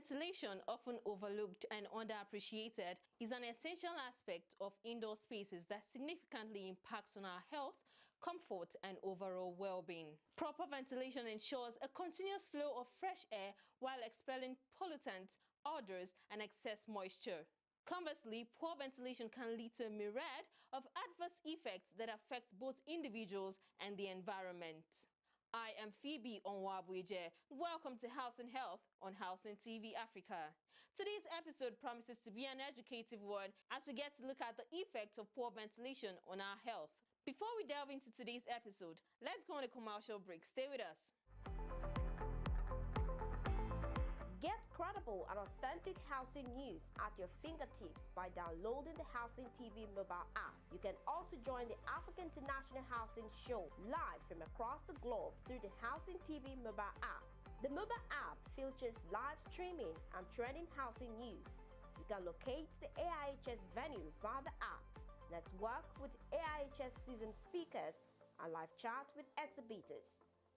Ventilation, often overlooked and underappreciated, is an essential aspect of indoor spaces that significantly impacts on our health, comfort, and overall well-being. Proper ventilation ensures a continuous flow of fresh air while expelling pollutants, odors, and excess moisture. Conversely, poor ventilation can lead to a myriad of adverse effects that affect both individuals and the environment. I am Phoebe Onwabwije. Welcome to House and Health on Housing TV Africa. Today's episode promises to be an educative one as we get to look at the effect of poor ventilation on our health. Before we delve into today's episode, let's go on a commercial break. Stay with us. Get credible and authentic housing news at your fingertips by downloading the Housing TV mobile app. You can also join the Africa International Housing Show live from across the globe through the Housing TV mobile app. The mobile app features live streaming and trending housing news. You can locate the AIHS venue via the app, network with AIHS seasoned speakers, and live chat with exhibitors.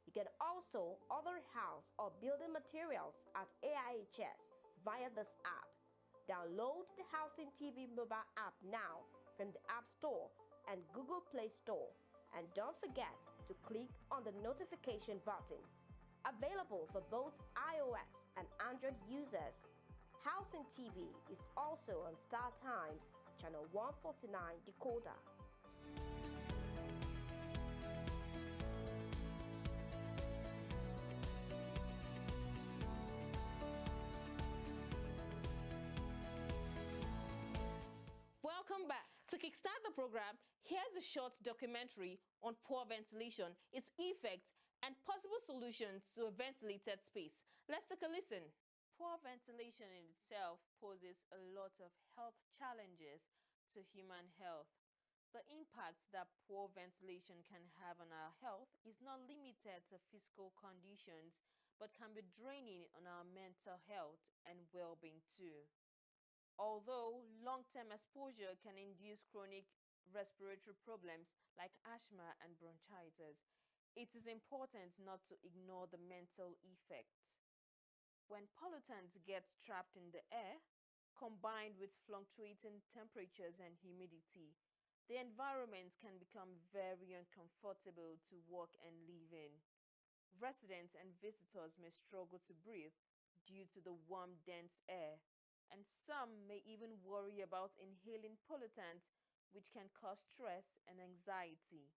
You can also order house or building materials at AIHS via this app. Download the Housing TV mobile app now from the App Store and Google Play Store. And don't forget to click on the notification button. Available for both iOS and Android users. Housing TV is also on Star Times, channel 149 decoder. Welcome back. To kickstart the program, here's a short documentary on poor ventilation, its effects, and possible solutions to a ventilated space. Let's take a listen. Poor ventilation in itself poses a lot of health challenges to human health. The impacts that poor ventilation can have on our health is not limited to physical conditions, but can be draining on our mental health and well-being too. Although long-term exposure can induce chronic respiratory problems like asthma and bronchitis, it is important not to ignore the mental effects. When pollutants get trapped in the air, combined with fluctuating temperatures and humidity, the environment can become very uncomfortable to work and live in. Residents and visitors may struggle to breathe due to the warm, dense air, and some may even worry about inhaling pollutants, which can cause stress and anxiety.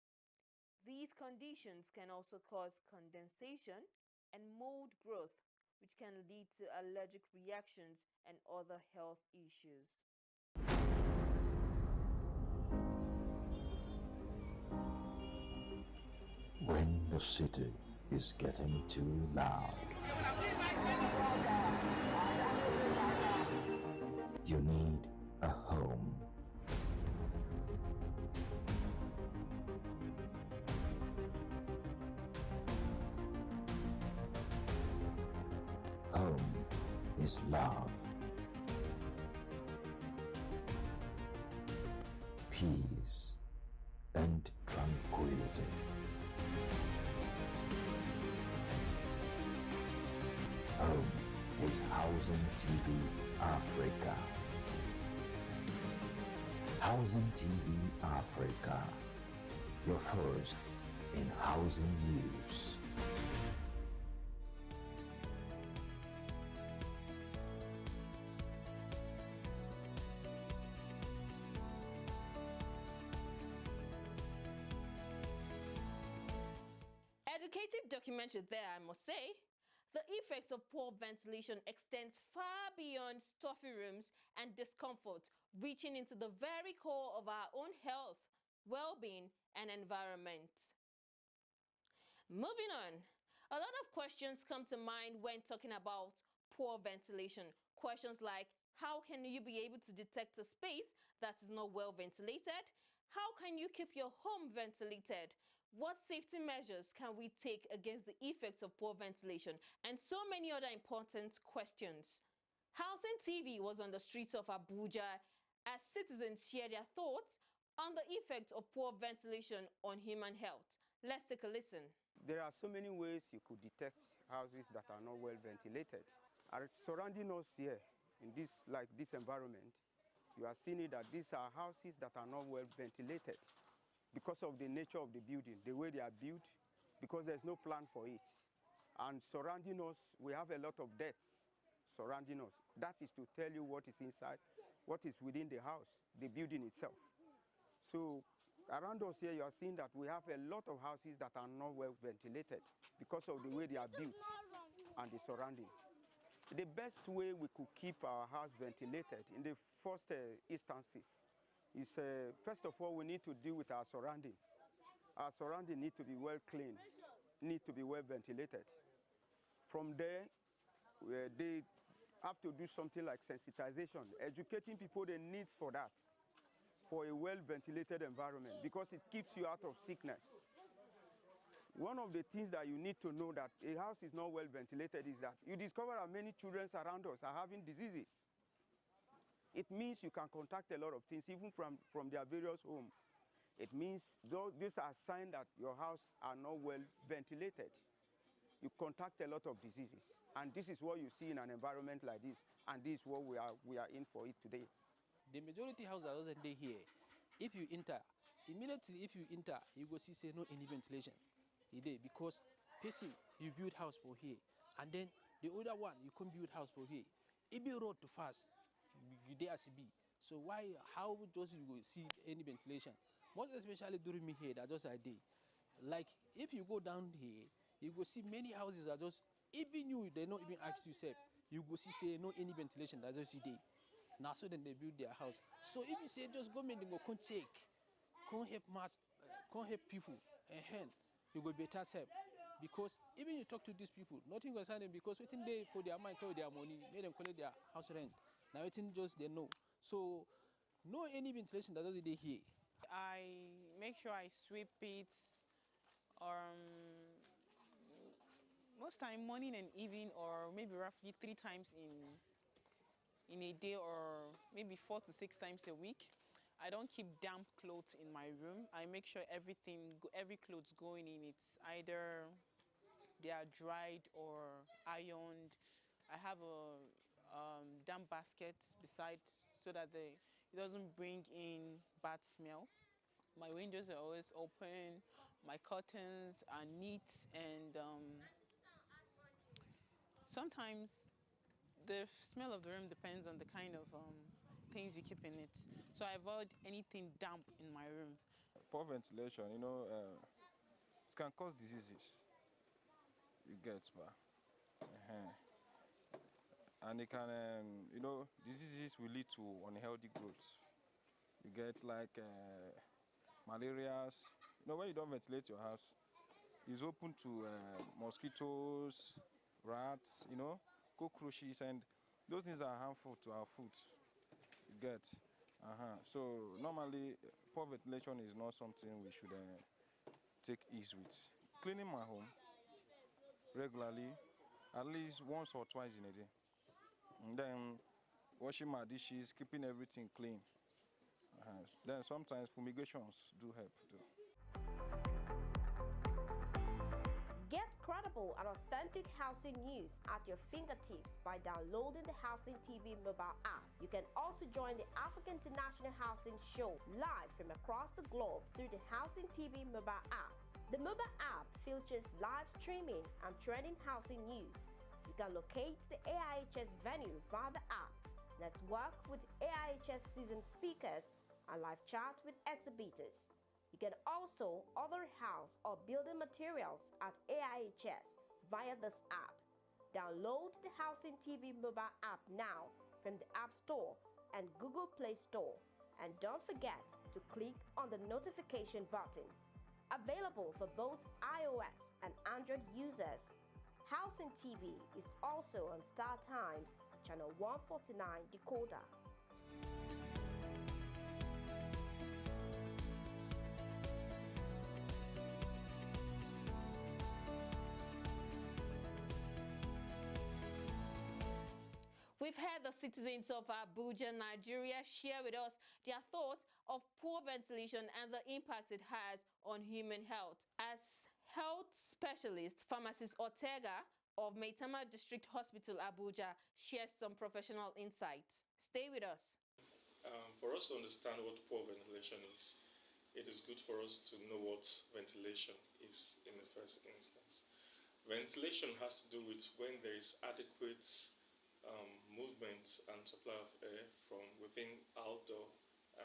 These conditions can also cause condensation and mold growth, which can lead to allergic reactions and other health issues. When the city is getting too loud, you need a home. Home is love, peace, and tranquility. Home is Housing TV Africa. Housing TV Africa, your first in housing news. Educative documentary there, I must say. The effects of poor ventilation extends far beyond stuffy rooms and discomfort, reaching into the very core of our own health, well-being, and environment. Moving on, a lot of questions come to mind when talking about poor ventilation. Questions like, how can you be able to detect a space that is not well ventilated? How can you keep your home ventilated? What safety measures can we take against the effects of poor ventilation? And so many other important questions. Housing TV was on the streets of Abuja as citizens share their thoughts on the effects of poor ventilation on human health. Let's take a listen. There are so many ways you could detect houses that are not well ventilated. are surrounding us here in this environment. You are seeing it that these are houses that are not well ventilated because of the nature of the building, the way they are built, because there's no plan for it. And surrounding us, we have a lot of debts surrounding us. That is to tell you what is inside, what is within the house, the building itself. So around us here, you are seeing that we have a lot of houses that are not well ventilated because of the way they are built and the surrounding. The best way we could keep our house ventilated in the first instances is, first of all, we need to deal with our surrounding. Our surrounding need to be well cleaned, need to be well ventilated. From there, they have to do something like sensitization, educating people the needs for that, for a well-ventilated environment, because it keeps you out of sickness. One of the things that you need to know that a house is not well ventilated is that you discover that many children around us are having diseases. It means you can contact a lot of things, even from their various homes. It means these are signs that your house are not well ventilated. You contact a lot of diseases. And this is what you see in an environment like this. And this is what we are in for it today. The majority house that doesn't dey here, if you enter, immediately if you enter, you go see say no any ventilation. Because person you build house for here, and then the other one you come build house for here. It be road to fast, you dey as it be. So how just you go see any ventilation? Most especially during me here, that just I dey. Like if you go down here, you go see many houses are just, even you, they not even ask you self. You go see say no any ventilation, that just see dey. Now so then they build their house. So if you say just government they go come check, come help people, and you go better self. Because even you talk to these people, nothing concern them, because waiting they for their mind, for their money, make them collect their house rent. Now waiting just they know. So no any ventilation that doesn't they here. I make sure I sweep it most time morning and evening, or maybe roughly 3 times in a day, or maybe 4 to 6 times a week. I don't keep damp clothes in my room. I make sure every clothes going in, it's either they are dried or ironed. I have a damp basket beside so that it doesn't bring in bad smell. My windows are always open. My curtains are neat, and sometimes the smell of the room depends on the kind of things you keep in it. So I avoid anything damp in my room. Poor ventilation, it can cause diseases. You get spa. And it can, diseases will lead to unhealthy growth. You get like malarias. When you don't ventilate your house, it's open to mosquitoes, rats, cockroaches, and those things are harmful to our food. You get. So normally, poor ventilation is not something we should take ease with. Cleaning my home regularly, at least once or twice in a day. And then washing my dishes, keeping everything clean. Then sometimes fumigations do help too. Get credible and authentic housing news at your fingertips by downloading the Housing TV mobile app. You can also join the African International Housing Show live from across the globe through the Housing TV mobile app. The mobile app features live streaming and trending housing news. You can locate the AIHS venue via the app, network with AIHS seasoned speakers, and live chat with exhibitors. You can also order house or building materials at AIHS via this app. Download the Housing TV mobile app now from the App Store and Google Play Store. And don't forget to click on the notification button. Available for both iOS and Android users. Housing TV is also on Star Times, channel 149 decoder. We've heard the citizens of Abuja, Nigeria, share with us their thoughts of poor ventilation and the impact it has on human health. As health specialist, pharmacist Ortega of Maitama District Hospital, Abuja, shares some professional insights. Stay with us. For us to understand what poor ventilation is, it is good for us to know what ventilation is in the first instance. Ventilation has to do with when there is adequate movement and supply of air from within outdoor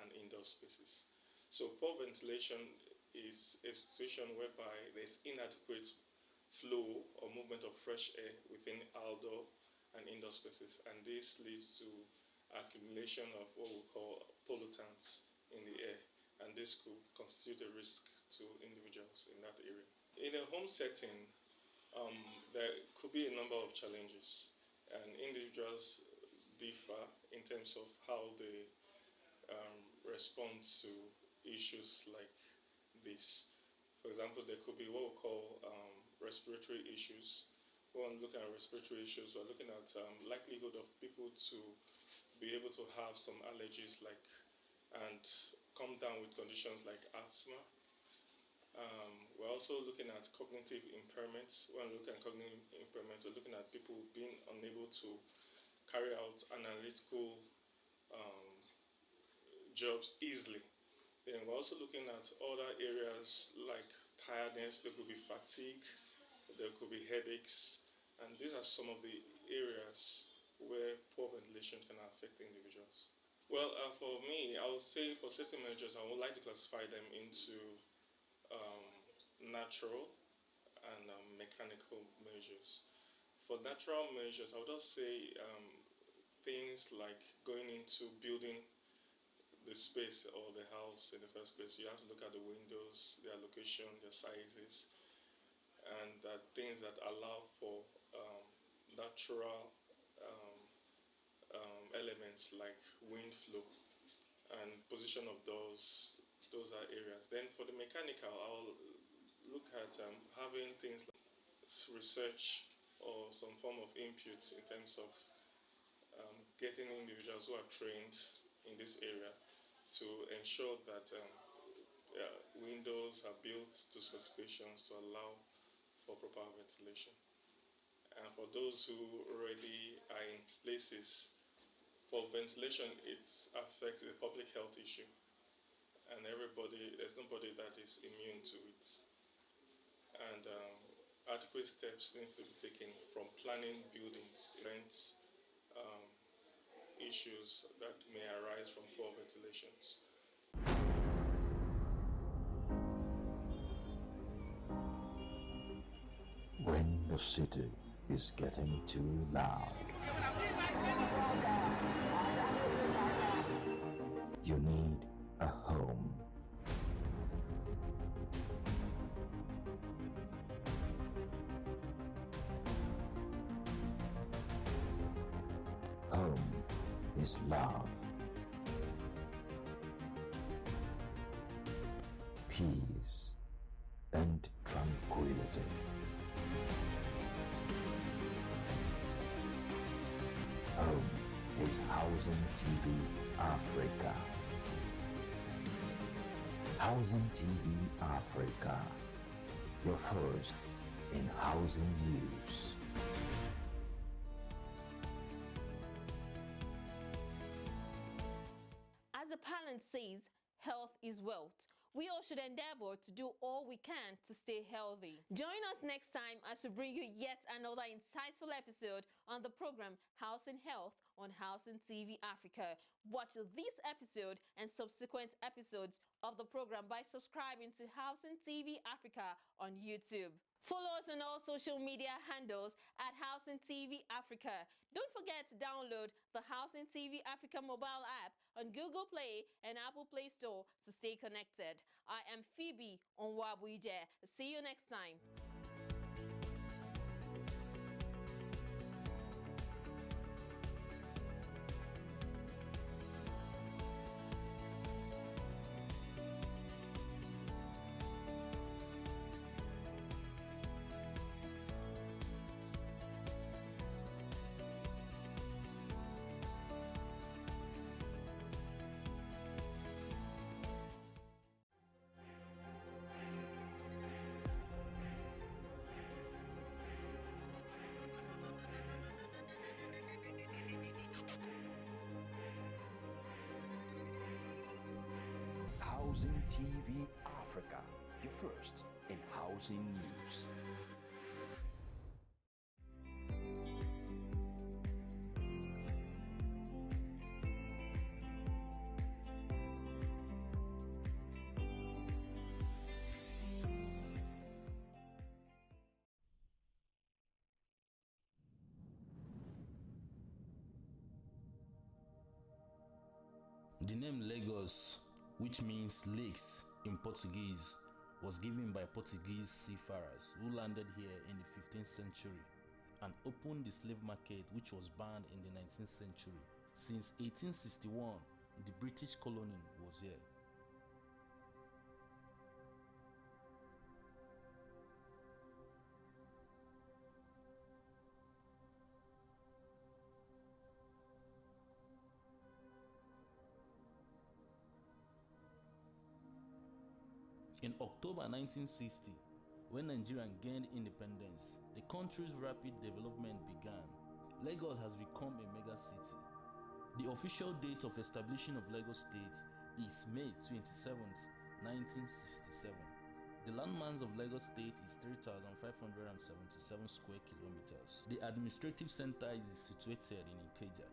and indoor spaces. So poor ventilation is a situation whereby there's inadequate flow or movement of fresh air within outdoor and indoor spaces, and this leads to accumulation of what we call pollutants in the air, and this could constitute a risk to individuals in that area. In a home setting, there could be a number of challenges, and individuals differ in terms of how they respond to issues like this. For example, there could be what we call respiratory issues. When looking at respiratory issues, we're looking at likelihood of people to be able to have some allergies and come down with conditions like asthma. We're also looking at cognitive impairments. When looking at cognitive impairment, we're looking at people being unable to carry out analytical jobs easily. Then we're also looking at other areas like tiredness. There could be fatigue, there could be headaches, and these are some of the areas where poor ventilation can affect individuals. Well, for me, I would say for safety measures, I would like to classify them into natural and mechanical measures. For natural measures, I would just say things like going into building the space or the house in the first place. You have to look at the windows, their location, their sizes, and things that allow for natural elements like wind flow and position of those are areas. Then for the mechanical, I'll look at having things like research or some form of inputs in terms of getting individuals who are trained in this area to ensure that windows are built to specifications to allow for proper ventilation. And for those who already are in places, for ventilation, it affects a public health issue. And there's nobody that is immune to it. And adequate steps need to be taken from planning buildings, events, issues that may arise from poor ventilations. When the city is getting too loud, you need a home. Home is love, peace, and tranquility. Home is Housing TV Africa. Housing TV Africa, your first in housing news. As the parent says, health is wealth. We all should endeavor to do all we can to stay healthy. Join us next time as we bring you yet another insightful episode on the program Housing Health on Housing TV Africa. Watch this episode and subsequent episodes of the program by subscribing to Housing TV Africa on YouTube. Follow us on all social media handles at Housing TV Africa. Don't forget to download the Housing TV Africa mobile app on Google Play and Apple Play Store to stay connected. I am Phoebe Onwabuije. See you next time. Housing TV Africa, your first in housing news. The name Lagos, which means lakes in Portuguese, was given by Portuguese seafarers who landed here in the 15th century and opened the slave market, which was banned in the 19th century. Since 1861, the British colony was here. In October 1960, when Nigeria gained independence, the country's rapid development began. Lagos has become a mega city. The official date of establishing of Lagos State is May 27th, 1967. The landmass of Lagos State is 3,577 square kilometers. The administrative center is situated in Ikeja.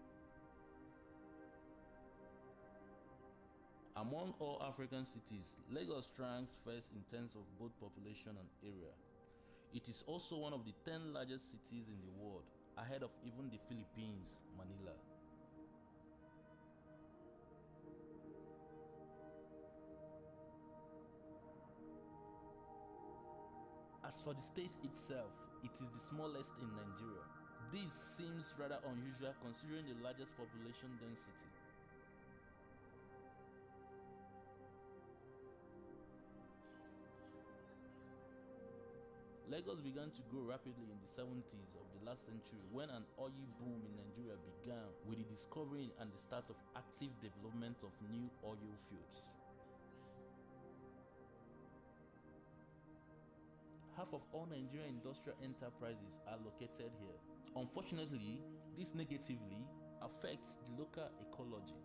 Among all African cities, Lagos ranks first in terms of both population and area. It is also one of the 10 largest cities in the world, ahead of even the Philippines, Manila. As for the state itself, it is the smallest in Nigeria. This seems rather unusual considering the largest population density. Lagos began to grow rapidly in the 70s of the last century when an oil boom in Nigeria began with the discovery and the start of active development of new oil fields. Half of all Nigerian industrial enterprises are located here. Unfortunately, this negatively affects the local ecology.